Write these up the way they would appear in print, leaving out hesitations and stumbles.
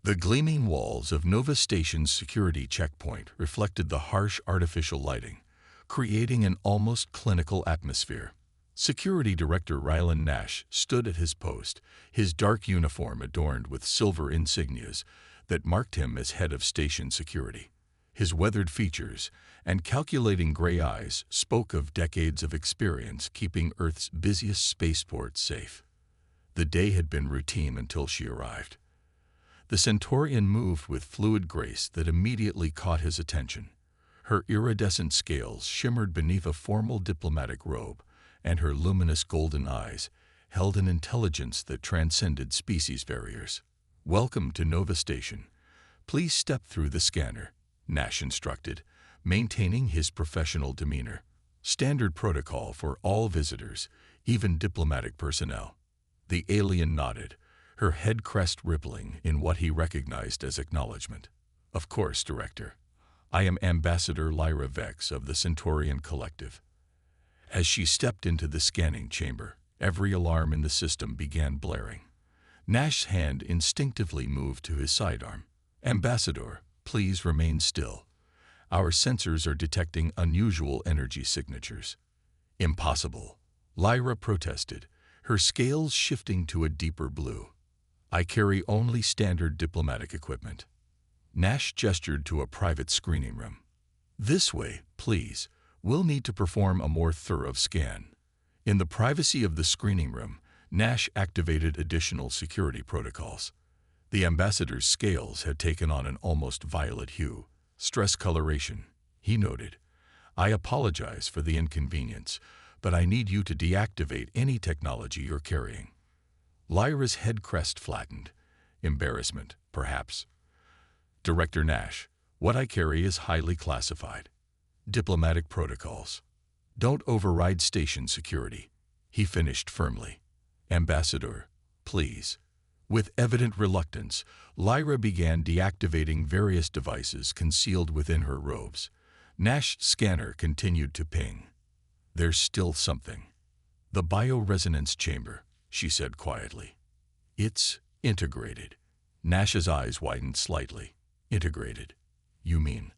The gleaming walls of Nova Station's security checkpoint reflected the harsh artificial lighting, creating an almost clinical atmosphere. Security Director Rylan Nash stood at his post, his dark uniform adorned with silver insignias that marked him as head of station security. His weathered features and calculating gray eyes spoke of decades of experience keeping Earth's busiest spaceport safe. The day had been routine until she arrived. The Centaurian moved with fluid grace that immediately caught his attention. Her iridescent scales shimmered beneath a formal diplomatic robe, and her luminous golden eyes held an intelligence that transcended species barriers. "Welcome to Nova Station. Please step through the scanner," Nash instructed, maintaining his professional demeanor. Standard protocol for all visitors, even diplomatic personnel. The alien nodded, her head crest rippling in what he recognized as acknowledgement. "Of course, Director. I am Ambassador Lyra Vex of the Centaurian Collective." As she stepped into the scanning chamber, every alarm in the system began blaring. Nash's hand instinctively moved to his sidearm. "Ambassador, please remain still. Our sensors are detecting unusual energy signatures." "Impossible," Lyra protested, her scales shifting to a deeper blue. "I carry only standard diplomatic equipment." Nash gestured to a private screening room. "This way, please. We'll need to perform a more thorough scan." In the privacy of the screening room, Nash activated additional security protocols. The ambassador's scales had taken on an almost violet hue. "Stress coloration," he noted. "I apologize for the inconvenience, but I need you to deactivate any technology you're carrying." Lyra's head crest flattened. Embarrassment, perhaps. "Director Nash, what I carry is highly classified. Diplomatic protocols. Don't override station security," he finished firmly. "Ambassador, please." With evident reluctance, Lyra began deactivating various devices concealed within her robes. Nash's scanner continued to ping. "There's still something." "The bioresonance chamber," she said quietly. "It's integrated." Nash's eyes widened slightly. "Integrated? You mean?"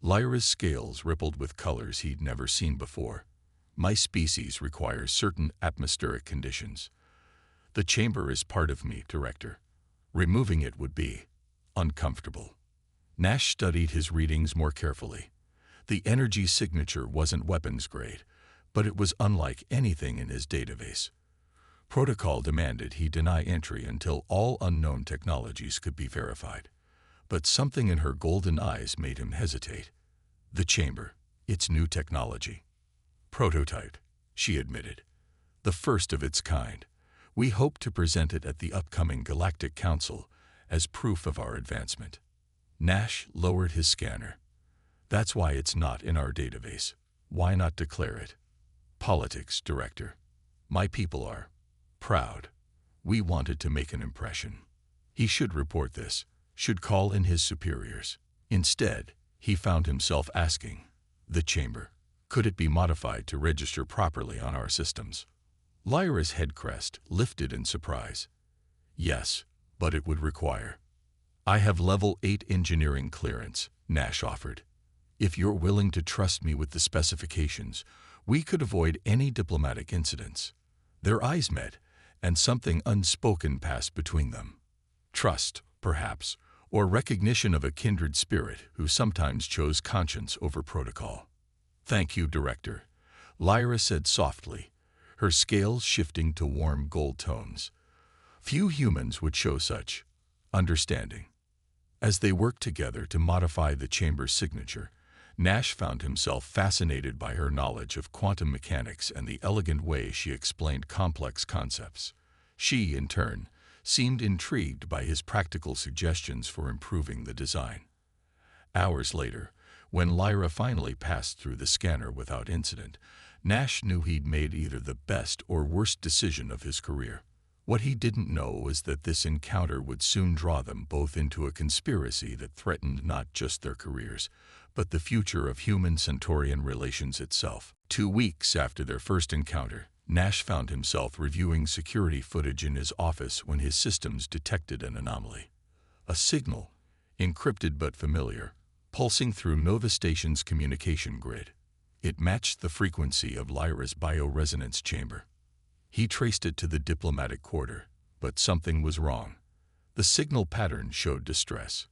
Lyra's scales rippled with colors he'd never seen before. "My species requires certain atmospheric conditions. The chamber is part of me, Director. Removing it would be uncomfortable." Nash studied his readings more carefully. The energy signature wasn't weapons grade, but it was unlike anything in his database. Protocol demanded he deny entry until all unknown technologies could be verified. But something in her golden eyes made him hesitate. "The chamber, it's new technology." "Prototype," she admitted. "The first of its kind. We hope to present it at the upcoming Galactic Council as proof of our advancement." Nash lowered his scanner. "That's why it's not in our database. Why not declare it?" "Politics, Director. My people are proud. We wanted to make an impression. He should report this, should call in his superiors." Instead, he found himself asking, "The chamber, could it be modified to register properly on our systems?" Lyra's head crest lifted in surprise. "Yes, but it would require." "I have level 8 engineering clearance," Nash offered. "If you're willing to trust me with the specifications, we could avoid any diplomatic incidents." Their eyes met, and something unspoken passed between them. Trust, perhaps, or recognition of a kindred spirit who sometimes chose conscience over protocol. "Thank you, Director," Lyra said softly, her scales shifting to warm gold tones. Few humans would show such understanding. As they worked together to modify the chamber's signature, Nash found himself fascinated by her knowledge of quantum mechanics and the elegant way she explained complex concepts. She, in turn, seemed intrigued by his practical suggestions for improving the design. Hours later, when Lyra finally passed through the scanner without incident, Nash knew he'd made either the best or worst decision of his career. What he didn't know was that this encounter would soon draw them both into a conspiracy that threatened not just their careers, but the future of human-Centaurian relations itself. 2 weeks after their first encounter, Nash found himself reviewing security footage in his office when his systems detected an anomaly. A signal, encrypted but familiar, pulsing through Nova Station's communication grid. It matched the frequency of Lyra's bioresonance chamber. He traced it to the diplomatic quarter, but something was wrong. The signal pattern showed distress.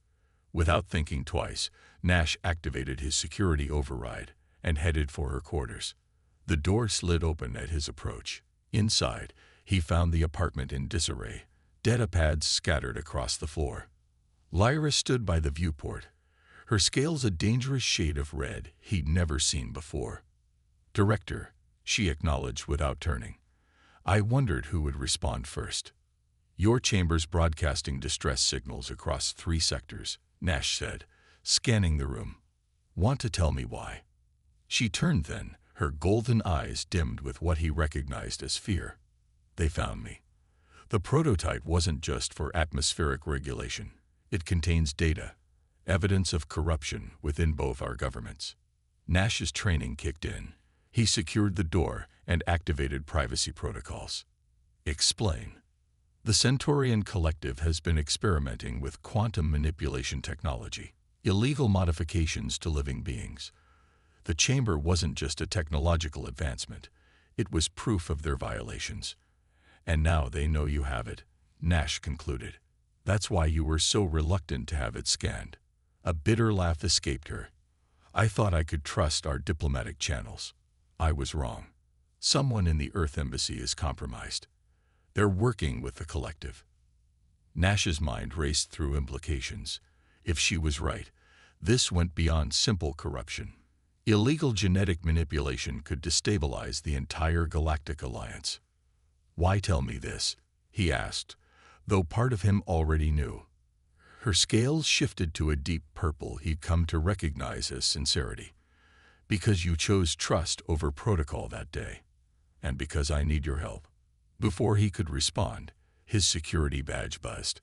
Without thinking twice, Nash activated his security override and headed for her quarters. The door slid open at his approach. Inside, he found the apartment in disarray, datapads scattered across the floor. Lyra stood by the viewport, her scales a dangerous shade of red he'd never seen before. "Director," she acknowledged without turning. "I wondered who would respond first." "Your chamber's broadcasting distress signals across 3 sectors," Nash said, scanning the room. "Want to tell me why?" She turned then, her golden eyes dimmed with what he recognized as fear. "They found me. The prototype wasn't just for atmospheric regulation. It contains data, evidence of corruption within both our governments." Nash's training kicked in. He secured the door and activated privacy protocols. "Explain." "The Centaurian Collective has been experimenting with quantum manipulation technology, illegal modifications to living beings. The chamber wasn't just a technological advancement, it was proof of their violations. And now they know you have it," Nash concluded. "That's why you were so reluctant to have it scanned." A bitter laugh escaped her. "I thought I could trust our diplomatic channels. I was wrong. Someone in the Earth Embassy is compromised. They're working with the Collective." Nash's mind raced through implications. If she was right, this went beyond simple corruption. Illegal genetic manipulation could destabilize the entire Galactic Alliance. "Why tell me this?" he asked, though part of him already knew. Her scales shifted to a deep purple he'd come to recognize as sincerity. "Because you chose trust over protocol that day. And because I need your help." Before he could respond, his security badge buzzed.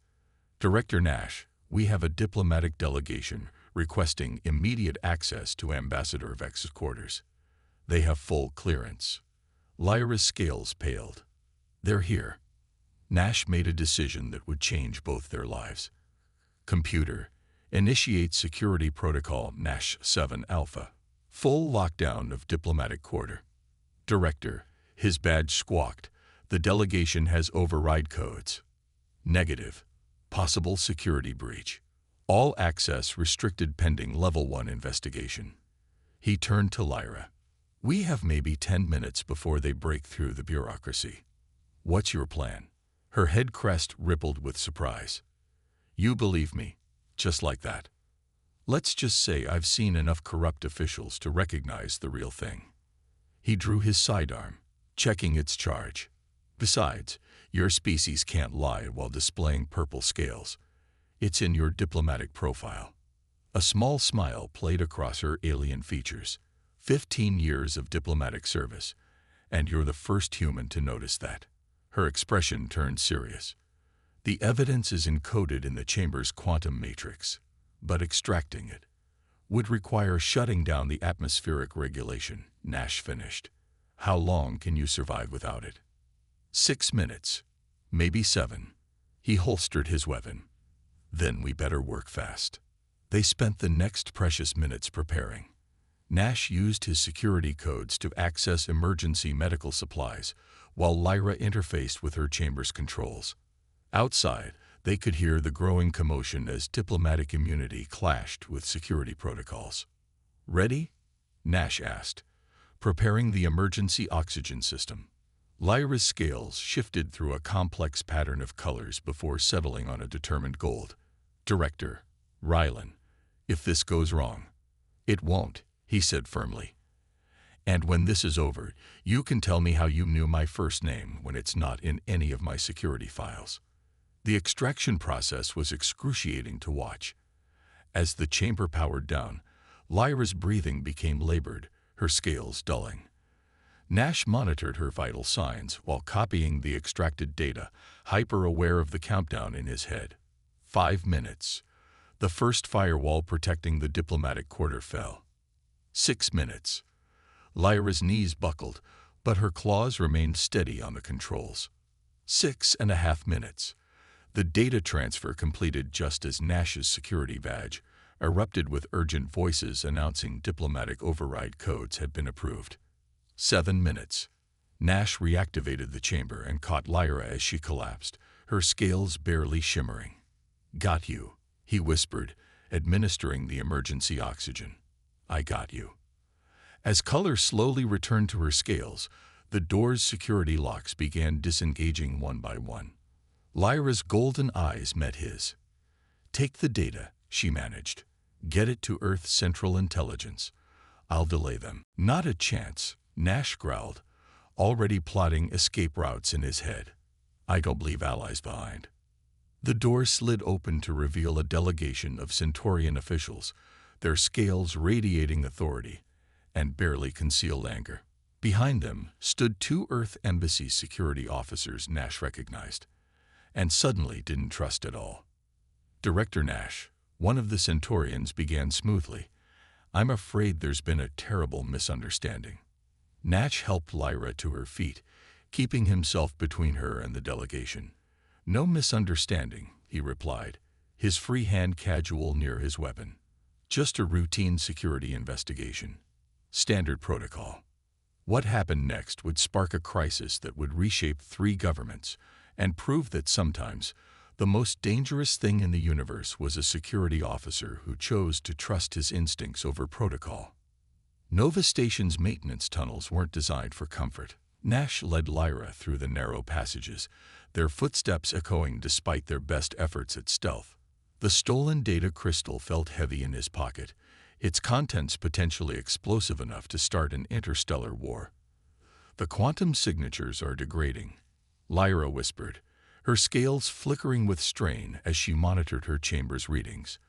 "Director Nash, we have a diplomatic delegation requesting immediate access to Ambassador Vex's quarters. They have full clearance." Lyra's scales paled. "They're here." Nash made a decision that would change both their lives. "Computer, initiate security protocol Nash 7 Alpha. Full lockdown of diplomatic quarter." "Director," his badge squawked, "the delegation has override codes." "Negative. Possible security breach. All access restricted pending Level 1 investigation." He turned to Lyra. "We have maybe 10 minutes before they break through the bureaucracy. What's your plan?" Her head crest rippled with surprise. "You believe me, just like that?" "Let's just say I've seen enough corrupt officials to recognize the real thing." He drew his sidearm, checking its charge. "Besides, your species can't lie while displaying purple scales. It's in your diplomatic profile." A small smile played across her alien features. 15 years of diplomatic service, and you're the first human to notice that." Her expression turned serious. "The evidence is encoded in the chamber's quantum matrix, but extracting it would require shutting down the atmospheric regulation," Nash finished. "How long can you survive without it?" 6 minutes, maybe 7. He holstered his weapon. "Then we better work fast." They spent the next precious minutes preparing. Nash used his security codes to access emergency medical supplies, while Lyra interfaced with her chamber's controls. Outside, they could hear the growing commotion as diplomatic immunity clashed with security protocols. "Ready?" Nash asked, preparing the emergency oxygen system. Lyra's scales shifted through a complex pattern of colors before settling on a determined gold. "Director, Rylan, if this goes wrong." "It won't," he said firmly. "And when this is over, you can tell me how you knew my first name when it's not in any of my security files." The extraction process was excruciating to watch. As the chamber powered down, Lyra's breathing became labored, her scales dulling. Nash monitored her vital signs while copying the extracted data, hyper-aware of the countdown in his head. 5 minutes. The first firewall protecting the diplomatic quarter fell. 6 minutes. Lyra's knees buckled, but her claws remained steady on the controls. 6.5 minutes. The data transfer completed just as Nash's security badge erupted with urgent voices announcing diplomatic override codes had been approved. 7 minutes. Nash reactivated the chamber and caught Lyra as she collapsed, her scales barely shimmering. "Got you," he whispered, administering the emergency oxygen. "I got you." As color slowly returned to her scales, the door's security locks began disengaging one by one. Lyra's golden eyes met his. "Take the data," she managed. "Get it to Earth's Central Intelligence. I'll delay them." "Not a chance," Nash growled, already plotting escape routes in his head. "I don't leave allies behind." The door slid open to reveal a delegation of Centaurian officials, their scales radiating authority and barely concealed anger. Behind them stood 2 Earth Embassy security officers Nash recognized, and suddenly didn't trust at all. "Director Nash," one of the Centaurians began smoothly, "I'm afraid there's been a terrible misunderstanding." Nash helped Lyra to her feet, keeping himself between her and the delegation. "No misunderstanding," he replied, his free hand casual near his weapon. "Just a routine security investigation. Standard protocol." What happened next would spark a crisis that would reshape 3 governments and prove that sometimes the most dangerous thing in the universe was a security officer who chose to trust his instincts over protocol. Nova Station's maintenance tunnels weren't designed for comfort. Nash led Lyra through the narrow passages, their footsteps echoing despite their best efforts at stealth. The stolen data crystal felt heavy in his pocket, its contents potentially explosive enough to start an interstellar war. "The quantum signatures are degrading," Lyra whispered, her scales flickering with strain as she monitored her chamber's readings.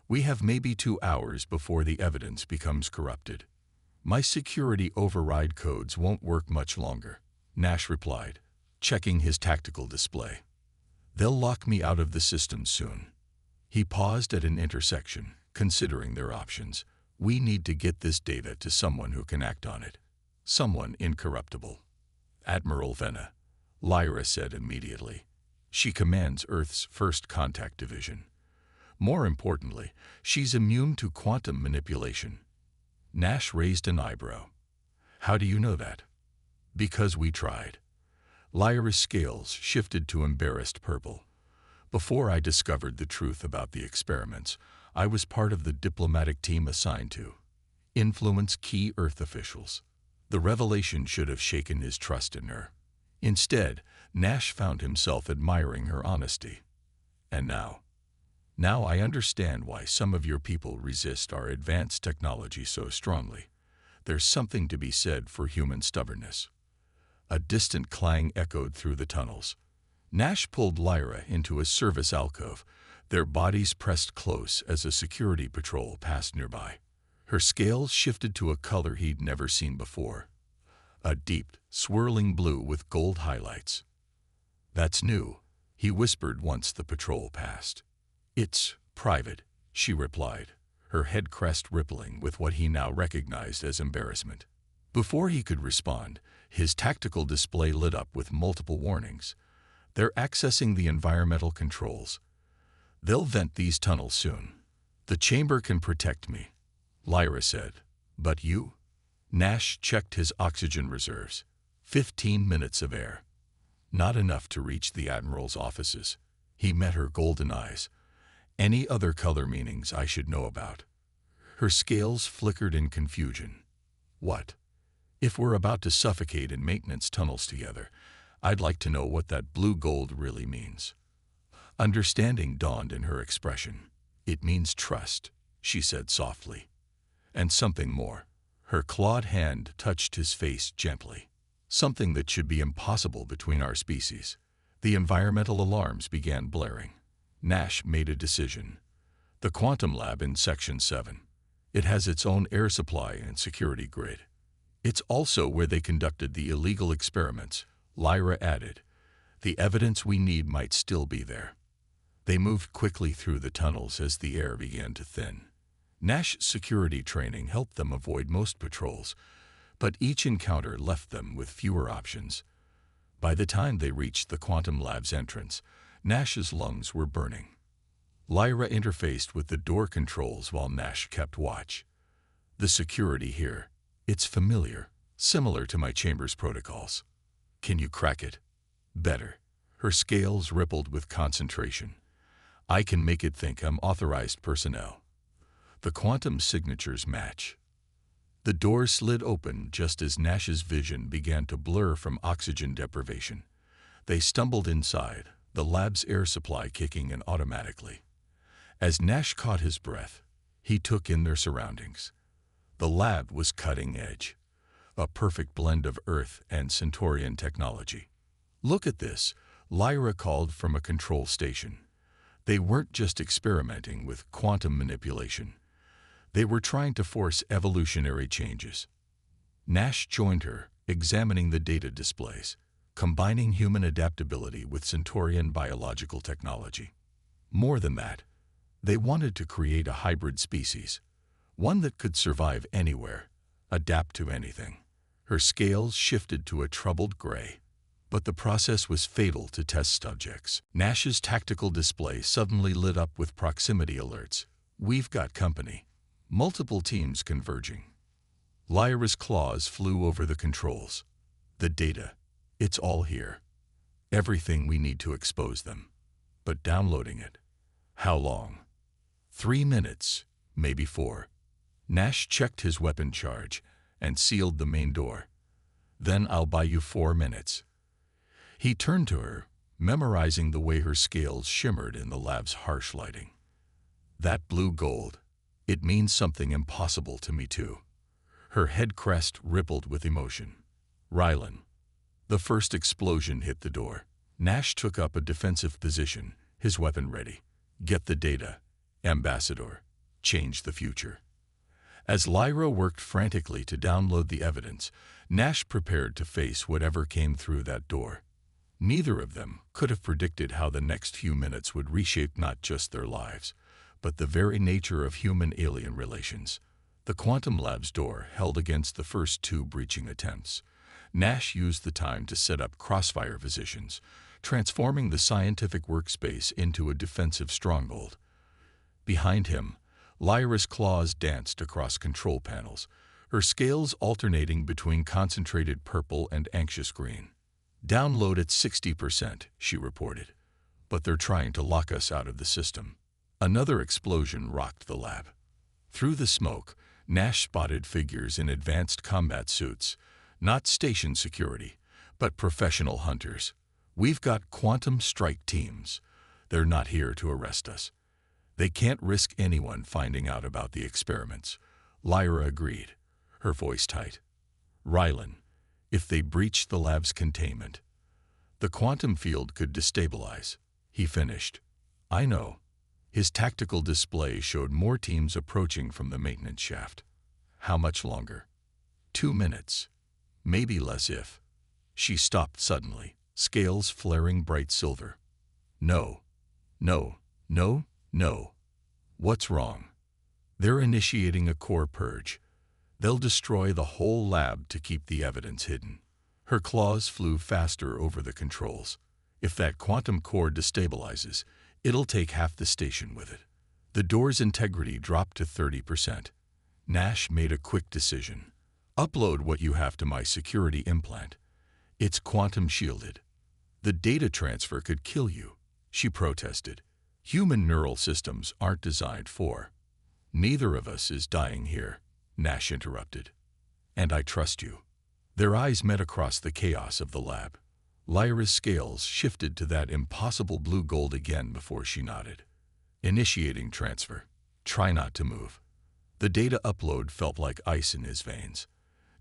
"We have maybe 2 hours before the evidence becomes corrupted." "My security override codes won't work much longer," Nash replied, checking his tactical display. "They'll lock me out of the system soon." He paused at an intersection, considering their options. "We need to get this data to someone who can act on it. Someone incorruptible." "Admiral Venna," Lyra said immediately. "She commands Earth's First Contact Division. More importantly, she's immune to quantum manipulation." Nash raised an eyebrow. "How do you know that?" "Because we tried." Lyra's scales shifted to embarrassed purple. "Before I discovered the truth about the experiments, I was part of the diplomatic team assigned to influence key Earth officials." The revelation should have shaken his trust in her. Instead, Nash found himself admiring her honesty. "And now I understand why some of your people resist our advanced technology so strongly. There's something to be said for human stubbornness." A distant clang echoed through the tunnels. Nash pulled Lyra into a service alcove, their bodies pressed close as a security patrol passed nearby. Her scales shifted to a color he'd never seen before, a deep, swirling blue with gold highlights. "That's new," he whispered once the patrol passed. "It's private," she replied, her head crest rippling with what he now recognized as embarrassment. Before he could respond, his tactical display lit up with multiple warnings. "They're accessing the environmental controls. They'll vent these tunnels soon." "The chamber can protect me," Lyra said. "But you?" Nash checked his oxygen reserves. 15 minutes of air. Not enough to reach the Admiral's offices. He met her golden eyes. "Any other color meanings I should know about?" Her scales flickered in confusion. "What? If we're about to suffocate in maintenance tunnels together, I'd like to know what that blue-gold really means." Understanding dawned in her expression. "It means trust," she said softly. "And something more." Her clawed hand touched his face gently. "Something that should be impossible between our species." The environmental alarms began blaring. Nash made a decision. "The quantum lab in Section 7. It has its own air supply and security grid. It's also where they conducted the illegal experiments," Lyra added. "The evidence we need might still be there." They moved quickly through the tunnels as the air began to thin. Nash's security training helped them avoid most patrols, but each encounter left them with fewer options. By the time they reached the quantum lab's entrance, Nash's lungs were burning. Lyra interfaced with the door controls while Nash kept watch. The security here, it's familiar, similar to my chamber's protocols. Can you crack it? Better. Her scales rippled with concentration. I can make it think I'm authorized personnel. The quantum signatures match. The door slid open just as Nash's vision began to blur from oxygen deprivation. They stumbled inside, the lab's air supply kicking in automatically. As Nash caught his breath, he took in their surroundings. The lab was cutting edge, a perfect blend of Earth and Centaurian technology. Look at this, Lyra called from a control station. They weren't just experimenting with quantum manipulation. They were trying to force evolutionary changes. Nash joined her, examining the data displays, combining human adaptability with Centaurian biological technology. More than that, they wanted to create a hybrid species, one that could survive anywhere, adapt to anything. Her scales shifted to a troubled gray, but the process was fatal to test subjects. Nash's tactical display suddenly lit up with proximity alerts. We've got company. Multiple teams converging. Lyra's claws flew over the controls. The data, it's all here. Everything we need to expose them. But downloading it, how long? 3 minutes, maybe 4. Nash checked his weapon charge and sealed the main door. Then I'll buy you 4 minutes. He turned to her, memorizing the way her scales shimmered in the lab's harsh lighting. That blue gold, it means something impossible to me too. Her head crest rippled with emotion. Rylan. The first explosion hit the door. Nash took up a defensive position, his weapon ready. Get the data, Ambassador. Change the future. As Lyra worked frantically to download the evidence, Nash prepared to face whatever came through that door. Neither of them could have predicted how the next few minutes would reshape not just their lives, but the very nature of human-alien relations. The quantum lab's door held against the first 2 breaching attempts. Nash used the time to set up crossfire positions, transforming the scientific workspace into a defensive stronghold. Behind him, Lyra's claws danced across control panels, her scales alternating between concentrated purple and anxious green. Download at 60%, she reported. But they're trying to lock us out of the system. Another explosion rocked the lab. Through the smoke, Nash spotted figures in advanced combat suits, not station security, but professional hunters. We've got quantum strike teams. They're not here to arrest us. They can't risk anyone finding out about the experiments. Lyra agreed, her voice tight. Rylan, if they breach the lab's containment, the quantum field could destabilize. He finished. I know. His tactical display showed more teams approaching from the maintenance shaft. How much longer? 2 minutes. Maybe less if. She stopped suddenly, scales flaring bright silver. No. No. No. No. What's wrong? They're initiating a core purge. They'll destroy the whole lab to keep the evidence hidden. Her claws flew faster over the controls. If that quantum core destabilizes, it'll take half the station with it. The door's integrity dropped to 30%. Nash made a quick decision. Upload what you have to my security implant. It's quantum shielded. The data transfer could kill you, she protested. Human neural systems aren't designed for. Neither of us is dying here, Nash interrupted. And I trust you. Their eyes met across the chaos of the lab. Lyra's scales shifted to that impossible blue gold again before she nodded. Initiating transfer. Try not to move. The data upload felt like ice in his veins.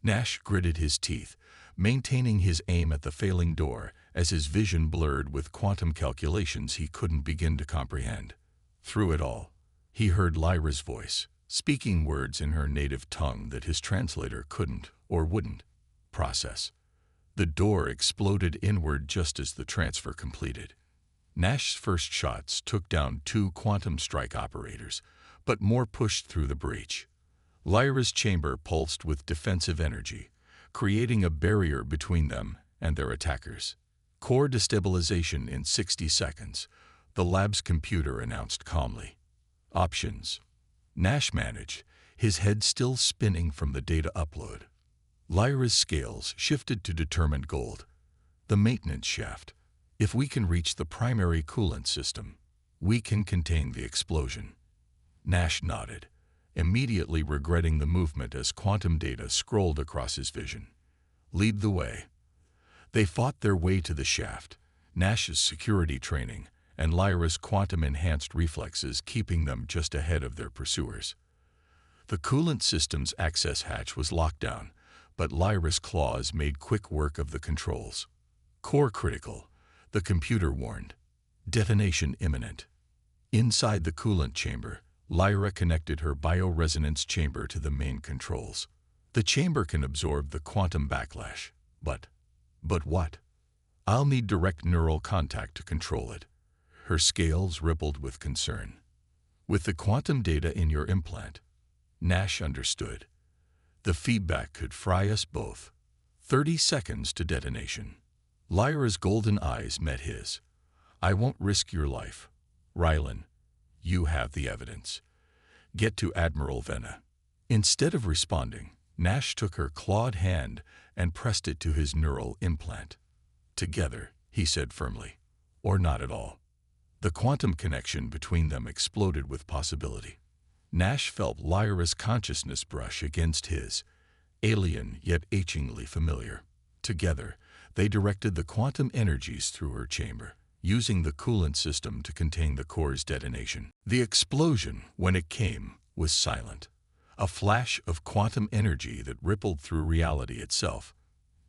Nash gritted his teeth, maintaining his aim at the failing door as his vision blurred with quantum calculations he couldn't begin to comprehend. Through it all, he heard Lyra's voice, speaking words in her native tongue that his translator couldn't or wouldn't process. The door exploded inward just as the transfer completed. Nash's first shots took down 2 quantum strike operators, but more pushed through the breach. Lyra's chamber pulsed with defensive energy, creating a barrier between them and their attackers. Core destabilization in 60 seconds, the lab's computer announced calmly. Options. Nash managed, his head still spinning from the data upload. Lyra's scales shifted to determined gold. The maintenance shaft. If we can reach the primary coolant system, we can contain the explosion. Nash nodded, immediately regretting the movement as quantum data scrolled across his vision. Lead the way. They fought their way to the shaft, Nash's security training and Lyra's quantum-enhanced reflexes keeping them just ahead of their pursuers. The coolant system's access hatch was locked down, but Lyra's claws made quick work of the controls. Core critical, the computer warned. Detonation imminent. Inside the coolant chamber, Lyra connected her bioresonance chamber to the main controls. The chamber can absorb the quantum backlash. But what? I'll need direct neural contact to control it. Her scales rippled with concern. With the quantum data in your implant, Nash understood. The feedback could fry us both. 30 seconds to detonation. Lyra's golden eyes met his. I won't risk your life. Rylan, you have the evidence. Get to Admiral Venna. Instead of responding, Nash took her clawed hand and pressed it to his neural implant. Together, he said firmly, or not at all. The quantum connection between them exploded with possibility. Nash felt Lyra's consciousness brush against his, alien yet achingly familiar. Together, they directed the quantum energies through her chamber, using the coolant system to contain the core's detonation. The explosion, when it came, was silent. A flash of quantum energy that rippled through reality itself.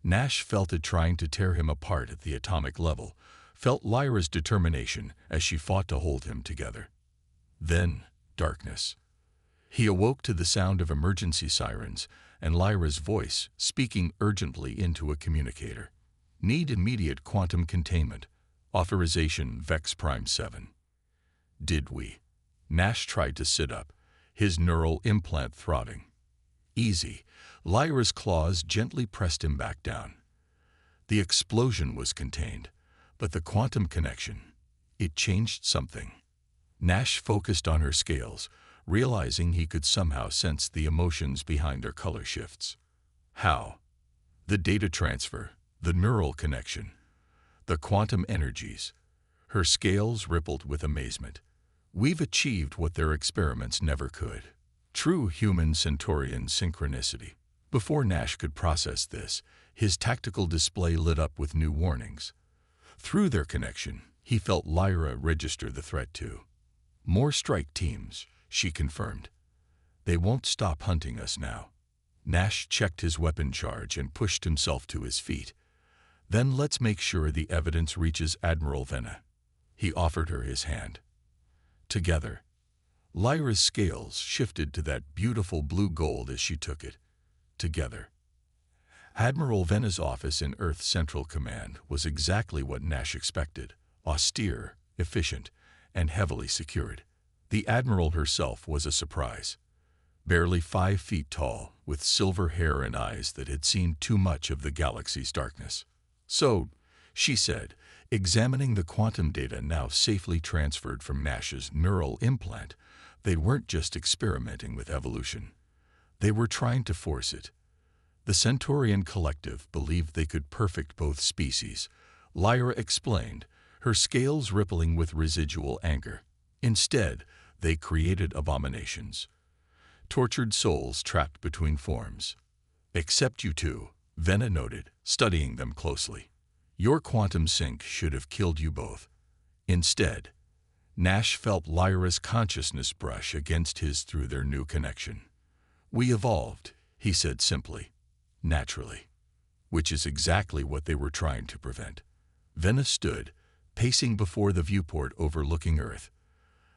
Nash felt it trying to tear him apart at the atomic level, felt Lyra's determination as she fought to hold him together. Then, darkness. He awoke to the sound of emergency sirens and Lyra's voice speaking urgently into a communicator. Need immediate quantum containment. Authorization Vex Prime 7. Did we? Nash tried to sit up, his neural implant throbbing. Easy. Lyra's claws gently pressed him back down. The explosion was contained, but the quantum connection, it changed something. Nash focused on her scales, realizing he could somehow sense the emotions behind their color shifts. How? The data transfer, the neural connection, the quantum energies. Her scales rippled with amazement. We've achieved what their experiments never could. True human Centaurian synchronicity. Before Nash could process this, his tactical display lit up with new warnings. Through their connection, he felt Lyra register the threat too. More strike teams, she confirmed. They won't stop hunting us now. Nash checked his weapon charge and pushed himself to his feet. Then let's make sure the evidence reaches Admiral Venna. He offered her his hand. Together, Lyra's scales shifted to that beautiful blue gold as she took it. Together. Admiral Venna's office in Earth Central Command was exactly what Nash expected, austere, efficient, and heavily secured. The Admiral herself was a surprise. Barely 5 feet tall, with silver hair and eyes that had seen too much of the galaxy's darkness. So, she said, examining the quantum data now safely transferred from Nash's neural implant, they weren't just experimenting with evolution. They were trying to force it. The Centaurian collective believed they could perfect both species, Lyra explained, her scales rippling with residual anger. Instead, they created abominations. Tortured souls trapped between forms. Except you two, Venna noted, studying them closely. Your quantum sync should have killed you both. Instead, Nash felt Lyra's consciousness brush against his through their new connection. We evolved, he said simply, naturally, which is exactly what they were trying to prevent. Venna stood, pacing before the viewport overlooking Earth.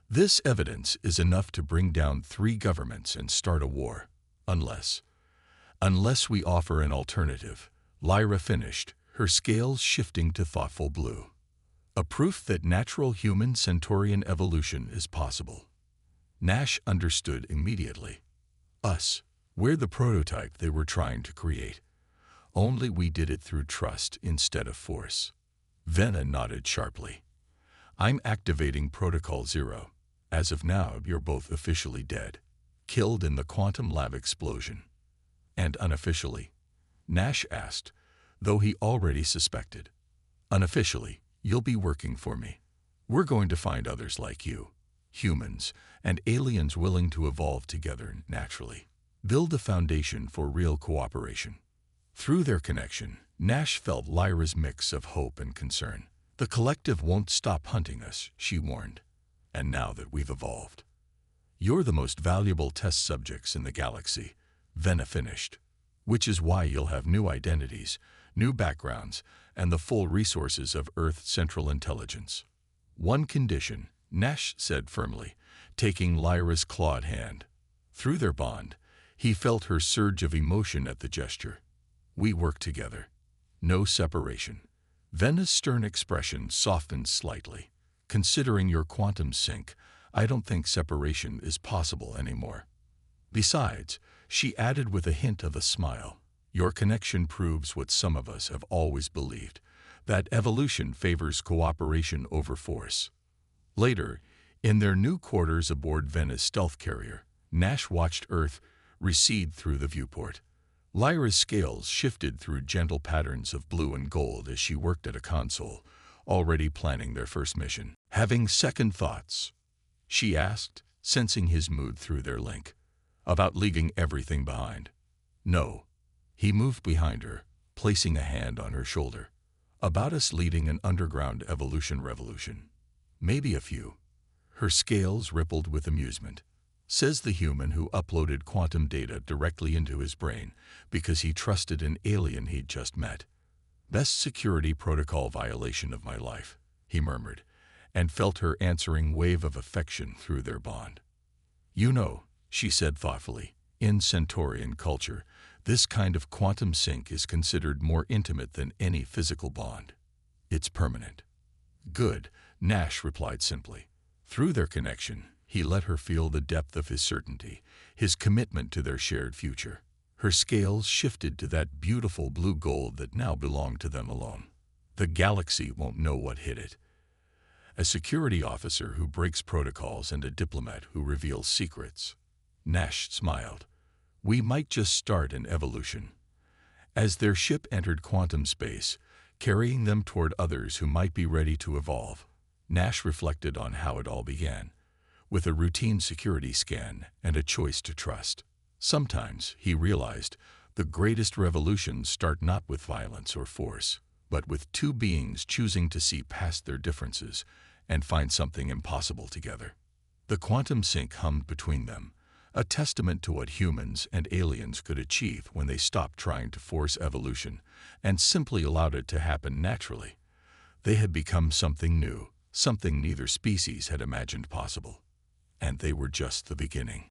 This evidence is enough to bring down 3 governments and start a war, unless we offer an alternative, Lyra finished, her scales shifting to thoughtful blue. A proof that natural human Centaurian evolution is possible. Nash understood immediately. Us, we're the prototype they were trying to create. Only we did it through trust instead of force. Venna nodded sharply. I'm activating Protocol Zero. As of now, you're both officially dead, killed in the quantum lab explosion. And unofficially? Nash asked, though he already suspected. Unofficially, you'll be working for me. We're going to find others like you, humans and aliens willing to evolve together naturally. Build a foundation for real cooperation. Through their connection, Nash felt Lyra's mix of hope and concern. The collective won't stop hunting us, she warned. And now that we've evolved, you're the most valuable test subjects in the galaxy, Venna finished. Which is why you'll have new identities, new backgrounds, and the full resources of Earth's Central Intelligence. One condition, Nash said firmly, taking Lyra's clawed hand. Through their bond, he felt her surge of emotion at the gesture. We work together. No separation. Venna's stern expression softened slightly. Considering your quantum sync, I don't think separation is possible anymore. Besides, she added with a hint of a smile, your connection proves what some of us have always believed, that evolution favors cooperation over force. Later, in their new quarters aboard Venna's stealth carrier, Nash watched Earth recede through the viewport. Lyra's scales shifted through gentle patterns of blue and gold as she worked at a console, already planning their first mission. Having second thoughts? She asked, sensing his mood through their link. About leaving everything behind. No. He moved behind her, placing a hand on her shoulder. About us leading an underground evolution revolution. Maybe a few. Her scales rippled with amusement. Says the human who uploaded quantum data directly into his brain because he trusted an alien he'd just met. Best security protocol violation of my life, he murmured, and felt her answering wave of affection through their bond. You know, she said thoughtfully, in Centaurian culture, this kind of quantum sync is considered more intimate than any physical bond. It's permanent. Good, Nash replied simply. Through their connection, he let her feel the depth of his certainty, his commitment to their shared future. Her scales shifted to that beautiful blue gold that now belonged to them alone. The galaxy won't know what hit it. A security officer who breaks protocols and a diplomat who reveals secrets. Nash smiled. We might just start an evolution. As their ship entered quantum space, carrying them toward others who might be ready to evolve, Nash reflected on how it all began, with a routine security scan and a choice to trust. Sometimes, he realized, the greatest revolutions start not with violence or force, but with two beings choosing to see past their differences and find something impossible together. The quantum sync hummed between them, a testament to what humans and aliens could achieve when they stopped trying to force evolution and simply allowed it to happen naturally. They had become something new, something neither species had imagined possible. And they were just the beginning.